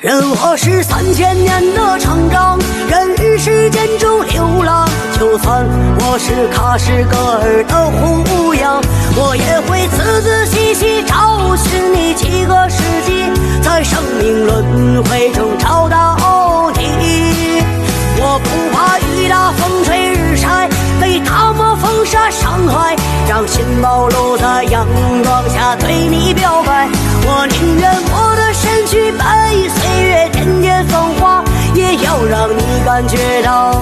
任我是3000年的成长，人世间中流浪。就算我是卡什格尔的胡杨，我也会仔仔细细找寻你几个世纪，在生命轮回中找到你。我不怕雨打风吹日晒，被大漠风沙伤害，让心暴露在阳光下对你表白。我宁愿我的身躯被岁月点点风化，也要让你感觉到